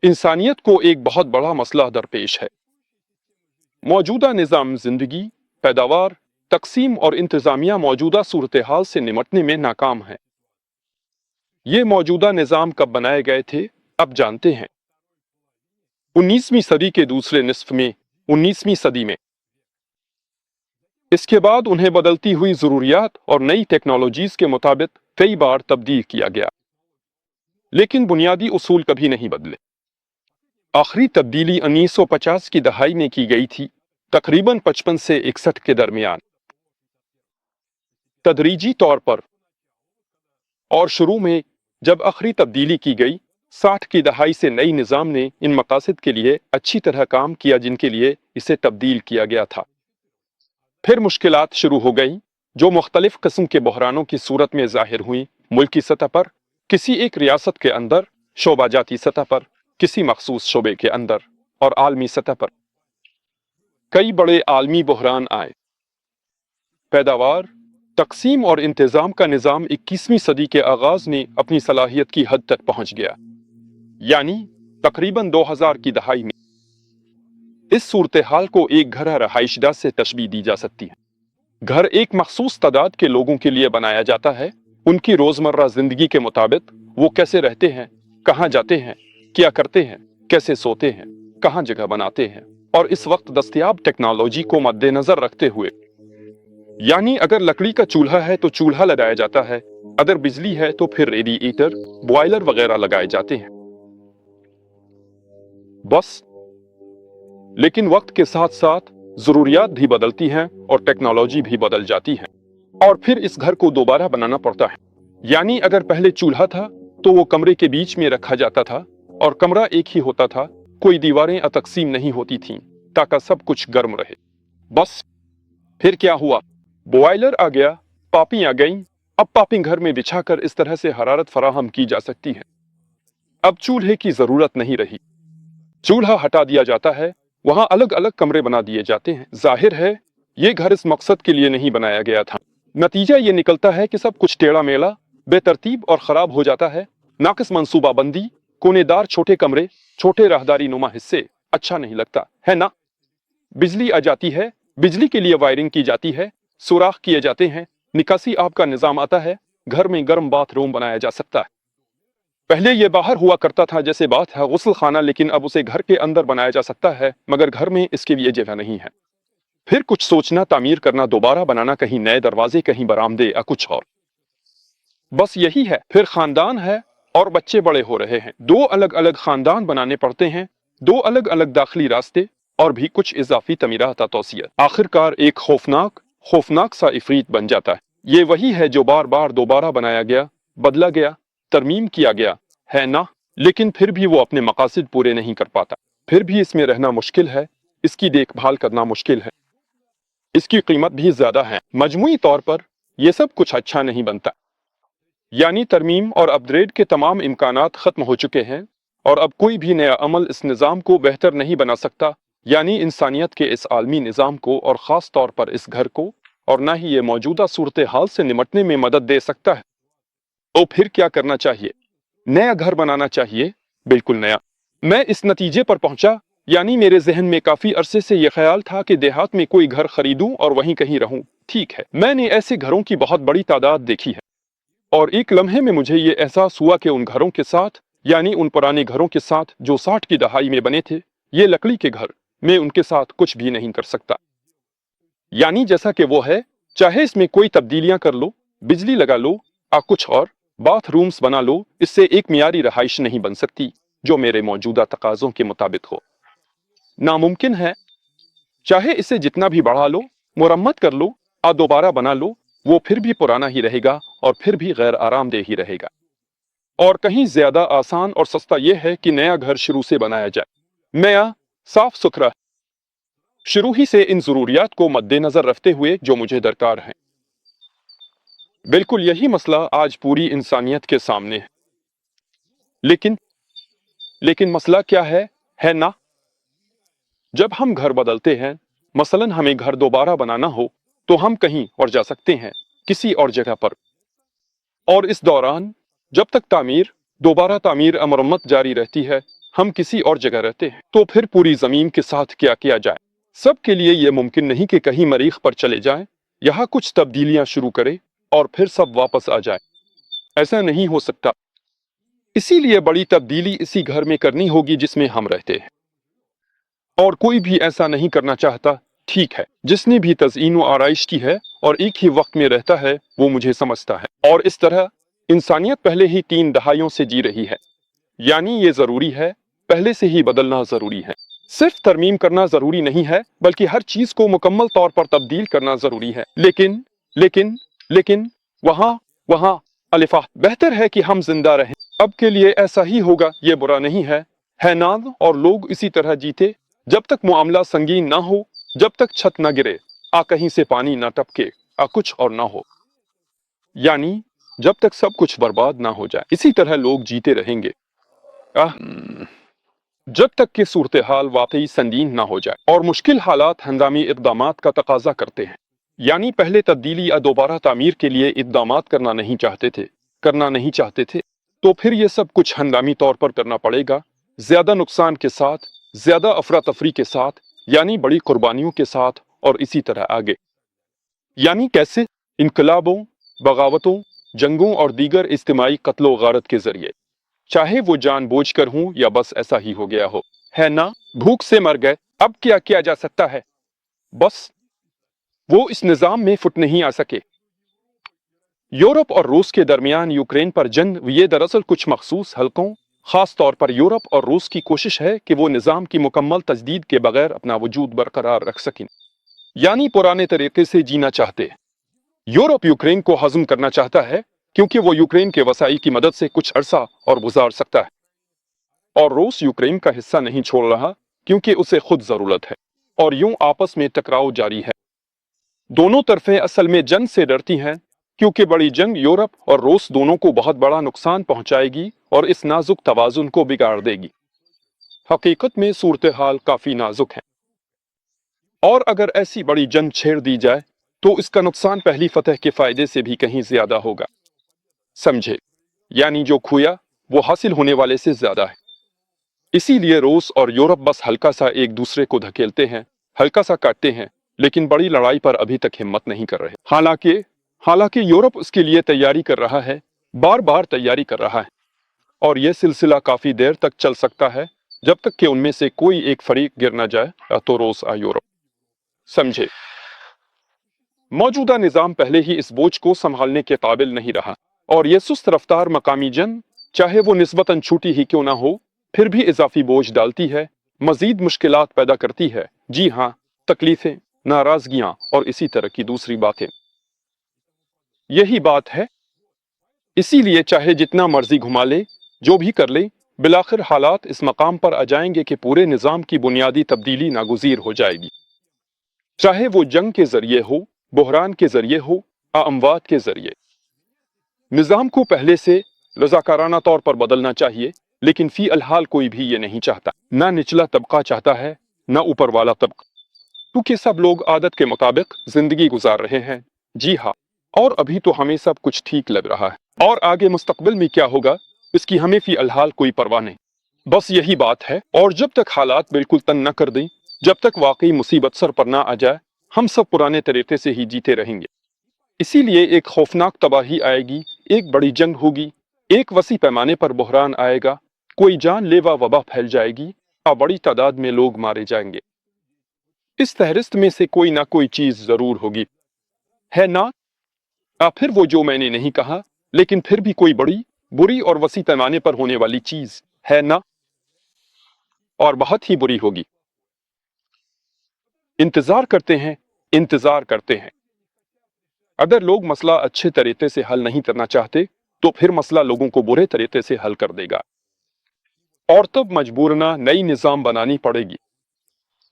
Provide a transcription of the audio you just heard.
इंसानियत को एक बहुत बड़ा मसला दरपेश है। मौजूदा निज़ाम ज़िंदगी, पैदावार, तकसीम और इंतज़ामिया मौजूदा सूरत हाल से निमटने में नाकाम है। ये मौजूदा निज़ाम कब बनाए गए थे, अब जानते हैं। 19वीं सदी के दूसरे निस्फ में, 19वीं सदी में। इसके बाद उन्हें बदलती हुई ज़रूरियात और नई टेक्नोलॉजीज़ के मुताबिक कई बार तब्दील किया गया, लेकिन बुनियादी उसूल कभी नहीं बदले। आखिरी तब्दीली 1950 की दहाई में की गई थी, तकरीबन 55 से 61 के दरमियान, तदरीजी तौर पर। और शुरू में जब आखिरी तब्दीली की गई 60 की दहाई से, नई निज़ाम ने इन मकासद के लिए अच्छी तरह काम किया जिनके लिए इसे तब्दील किया गया था। फिर मुश्किलात शुरू हो गई, जो मुख्तलिफ किस्म के बहरानों की सूरत में ज़ाहिर हुई, मुल्की सतह पर, किसी एक रियासत के अंदर, शोबाजाती सतह पर, किसी मखसूस शोबे के अंदर, और आलमी सतह पर। कई बड़े आलमी बहरान आए। पैदावार, तकसीम और इंतज़ाम का निज़ाम 21वीं सदी के आगाज़ में अपनी सलाहियत की हद तक पहुंच गया, यानी तकरीबन 2000 की दहाई में। इस सूरत हाल को एक घर रहाइशगाह से तशबीह दी जा सकती है। घर एक मखसूस तादाद के लोगों के लिए बनाया जाता है, उनकी रोज़मर्रा ज़िंदगी के मुताबिक वो कैसे रहते हैं, कहाँ जाते हैं, क्या करते हैं, कैसे सोते हैं, कहाँ जगह बनाते हैं, और इस वक्त दस्तयाब टेक्नोलॉजी को मद्देनजर रखते हुए। यानी अगर लकड़ी का चूल्हा है तो चूल्हा लगाया जाता है, अगर बिजली है तो फिर रेडिएटर, बॉयलर वगैरह लगाए जाते हैं। बस, लेकिन वक्त के साथ साथ जरूरियात भी बदलती हैं और टेक्नोलॉजी भी बदल जाती है, और फिर इस घर को दोबारा बनाना पड़ता है। यानी अगर पहले चूल्हा था तो वो कमरे के बीच में रखा जाता था और कमरा एक ही होता था, कोई दीवारें तकसीम नहीं होती थीं ताकि सब कुछ गर्म रहे। बस, फिर क्या हुआ, बॉयलर आ गया, पापी आ गई। अब पापिंग घर में बिछाकर इस तरह से हरारत फराहम की जा सकती है। अब चूल्हे की जरूरत नहीं रही, चूल्हा हटा दिया जाता है, वहां अलग अलग कमरे बना दिए जाते हैं। जाहिर है ये घर इस मकसद के लिए नहीं बनाया गया था। नतीजा ये निकलता है कि सब कुछ टेढ़ा मेढ़ा, बेतरतीब और खराब हो जाता है। नाकिस मंसूबाबंदी, कोनेदार छोटे कमरे, छोटे राहदारी नुमा हिस्से, अच्छा नहीं लगता है ना। बिजली आ जाती है, बिजली के लिए वायरिंग की जाती है, सुराख किए जाते हैं, निकासी आब का निजाम आता है, घर में गर्म बाथरूम बनाया जा सकता है। पहले ये बाहर हुआ करता था जैसे बात है गुस्ल खाना, लेकिन अब उसे घर के अंदर बनाया जा सकता है, मगर घर में इसके लिए जगह नहीं है। फिर कुछ सोचना, तामीर करना, दोबारा बनाना, कहीं नए दरवाजे, कहीं बरामदे या कुछ और। बस यही है। फिर खानदान है और बच्चे बड़े हो रहे हैं, दो अलग अलग खानदान बनाने पड़ते हैं, दो अलग अलग दाखिली रास्ते और भी कुछ इजाफी तमीरात तौसियत। आखिरकार एक खौफनाक सा इफरीत बन जाता है। ये वही है जो बार बार दोबारा बनाया गया, बदला गया, तरमीम किया गया है ना। लेकिन फिर भी वो अपने मकासद पूरे नहीं कर पाता। फिर भी इसमें रहना मुश्किल है, इसकी देखभाल करना मुश्किल है, इसकी कीमत भी ज्यादा है। मजमूई तौर पर यह सब कुछ अच्छा नहीं बनता। यानी तरमीम और अपग्रेड के तमाम इम्कानात खत्म हो चुके हैं और अब कोई भी नया अमल इस निज़ाम को बेहतर नहीं बना सकता, यानी इंसानियत के इस आलमी निज़ाम को, और ख़ास तौर पर इस घर को, और ना ही ये मौजूदा सूरत हाल से निमटने में मदद दे सकता है। तो फिर क्या करना चाहिए? नया घर बनाना चाहिए, बिल्कुल नया। मैं इस नतीजे पर पहुंचा, यानी मेरे जहन में काफी अरसे से यह ख्याल था कि देहात में कोई घर खरीदूं और वहीं कहीं रहूं। ठीक है, मैंने ऐसे घरों की बहुत बड़ी तादाद देखी है, और एक लम्हे में मुझे ये एहसास हुआ कि उन घरों के साथ, यानी उन पुराने घरों के साथ जो 60 की दहाई में बने थे, ये लकड़ी के घर, मैं उनके साथ कुछ भी नहीं कर सकता। यानी जैसा कि वो है, चाहे इसमें कोई तब्दीलियां कर लो, बिजली लगा लो, कुछ और बाथरूम्स बना लो, इससे एक मियारी रहाइश नहीं बन सकती जो मेरे मौजूदा तकाजों के मुताबिक हो। नामुमकिन है। चाहे इसे जितना भी बढ़ा लो, मुरम्मत कर लो, दोबारा बना लो, वो फिर भी पुराना ही रहेगा और फिर भी गैर आरामदेह ही रहेगा। और कहीं ज्यादा आसान और सस्ता यह है कि नया घर शुरू से बनाया जाए, नया, साफ सुथरा, शुरू ही से इन जरूरियात को मद्देनजर रखते हुए जो मुझे दरकार है। बिल्कुल यही मसला आज पूरी इंसानियत के सामने है। लेकिन मसला क्या है ना, जब हम घर बदलते हैं, मसलन हमें घर दोबारा बनाना हो, तो हम कहीं और जा सकते हैं, किसी और जगह पर, और इस दौरान जब तक दोबारा तामीर मरम्मत जारी रहती है, हम किसी और जगह रहते हैं, तो फिर पूरी जमीन के साथ क्या किया जाए? सबके लिए यह मुमकिन नहीं कि कहीं मरीख पर चले जाएं, यहाँ कुछ तब्दीलियां शुरू करें और फिर सब वापस आ जाए। ऐसा नहीं हो सकता। इसीलिए बड़ी तब्दीली इसी घर में करनी होगी जिसमें हम रहते हैं, और कोई भी ऐसा नहीं करना चाहता। ठीक है, जिसने भी तज़ईन व आराइश की है और एक ही वक्त में रहता है, वो मुझे समझता है। और इस तरह इंसानियत पहले ही 3 दहाइयों से जी रही है। यानी ये जरूरी है, पहले से ही बदलना जरूरी है। सिर्फ तरमीम करना जरूरी नहीं है, बल्कि हर चीज को मुकम्मल तौर पर तब्दील करना जरूरी है। लेकिन लेकिन लेकिन वहां वहां अलिफा, बेहतर है कि हम जिंदा रहें। अब के लिए ऐसा ही होगा, ये बुरा नहीं है ना? और लोग इसी तरह जीते जब तक मामला संगीन ना हो, जब तक छत न गिरे, कहीं से पानी ना टपके, कुछ और ना हो, यानी जब तक सब कुछ बर्बाद ना हो जाए। इसी तरह लोग जीते रहेंगे जब तक कि सूरत हाल वाकई संगीन ना हो जाए। और मुश्किल हालात हंगामी इक़दामात का तकाजा करते हैं। यानी पहले तब्दीली या दोबारा तामीर के लिए इक़दामात करना नहीं चाहते थे, तो फिर ये सब कुछ हंगामी तौर पर करना पड़ेगा, ज्यादा नुकसान के साथ, ज्यादा अफरा तफरी के साथ, यानी बड़ी कुर्बानियों के साथ, और इसी तरह आगे। यानी कैसे? इनकलाबों, बगावतों, जंगों और दीगर इज्तिमाई कत्लो गारत के जरिए, चाहे वो जानबूझकर हो या बस ऐसा ही हो गया हो, है ना? भूख से मर गए, अब क्या किया जा सकता है? बस वो इस निजाम में फुट नहीं आ सके। यूरोप और रूस के दरमियान यूक्रेन पर जंग, ये दरअसल कुछ मखसूस हलकों, खास तौर पर यूरोप और रूस की कोशिश है कि वो निजाम की मुकम्मल तजदीद के बगैर अपना वजूद बरकरार रख सकें, यानी पुराने तरीके से जीना चाहते हैं। यूरोप यूक्रेन को हजम करना चाहता है, क्योंकि वो यूक्रेन के वसाइल की मदद से कुछ अरसा और गुजार सकता है, और रूस यूक्रेन का हिस्सा नहीं छोड़ रहा, क्योंकि उसे खुद जरूरत है। और यूं आपस में टकराव जारी है। दोनों तरफें असल में जंग से डरती हैं, क्योंकि बड़ी जंग यूरोप और रूस दोनों को बहुत बड़ा नुकसान पहुंचाएगी और इस नाजुक तवाजुन को बिगाड़ देगी। हकीकत में सूरत हाल काफी नाजुक है, और अगर ऐसी बड़ी जंग छेड़ दी जाए तो इसका नुकसान पहली फतह के फायदे से भी कहीं ज्यादा होगा। समझे? यानी जो खोया वो हासिल होने वाले से ज्यादा है। इसीलिए रूस और यूरोप बस हल्का सा एक दूसरे को धकेलते हैं, हल्का सा काटते हैं, लेकिन बड़ी लड़ाई पर अभी तक हिम्मत नहीं कर रहे। हालांकि यूरोप उसके लिए तैयारी कर रहा है, बार बार तैयारी कर रहा है, और यह सिलसिला काफी देर तक चल सकता है, जब तक कि उनमें से कोई एक फरीक गिर न जाए, या तो रूस या यूरोप। समझे? मौजूदा निजाम पहले ही इस बोझ को संभालने के काबिल नहीं रहा, और यह सुस्त रफ्तार मकामी जंग, चाहे वो निस्बतन छोटी ही क्यों ना हो, फिर भी इजाफी बोझ डालती है, मजीद मुश्किलात पैदा करती है। जी हाँ, तकलीफें, नाराजगियां और इसी तरह की दूसरी बातें। यही बात है। इसीलिए चाहे जितना मर्जी घुमा ले, जो भी कर ले, बिलाखिर हालात इस मकाम पर आ जाएंगे कि पूरे निजाम की बुनियादी तब्दीली नागुज़ीर हो जाएगी। चाहे वो जंग के जरिए हो, बहरान के जरिए हो, या अमवात के जरिए। निजाम को पहले से रजाकाराना तौर पर बदलना चाहिए, लेकिन फी अलहाल कोई भी ये नहीं चाहता। ना निचला तबका चाहता है, ना ऊपर वाला तबका, क्योंकि सब लोग आदत के मुताबिक जिंदगी गुजार रहे हैं। जी हाँ, और अभी तो हमें सब कुछ ठीक लग रहा है, और आगे मुस्तकबिल में क्या होगा इसकी हमें फी अलहाल कोई परवाह नहीं। बस यही बात है। और जब तक हालात बिल्कुल तंग न कर दें, जब तक वाकई मुसीबत सर पर ना आ जाए, हम सब पुराने तरीके से ही जीते रहेंगे। इसीलिए एक खौफनाक तबाही आएगी, एक बड़ी जंग होगी, एक वसी पैमाने पर बहरान आएगा, कोई जानलेवा वबा फैल जाएगी, और बड़ी तादाद में लोग मारे जाएंगे। इस फहरिस्त में से कोई ना कोई चीज जरूर होगी, है ना? फिर वो जो मैंने नहीं कहा, लेकिन फिर भी कोई बड़ी, बुरी और वसी पैमाने पर होने वाली चीज, है ना? और बहुत ही बुरी होगी। इंतजार करते हैं। अगर लोग मसला अच्छे तरीके से हल नहीं करना चाहते, तो फिर मसला लोगों को बुरे तरीके से हल कर देगा, और तब मजबूरना नई निजाम बनानी पड़ेगी।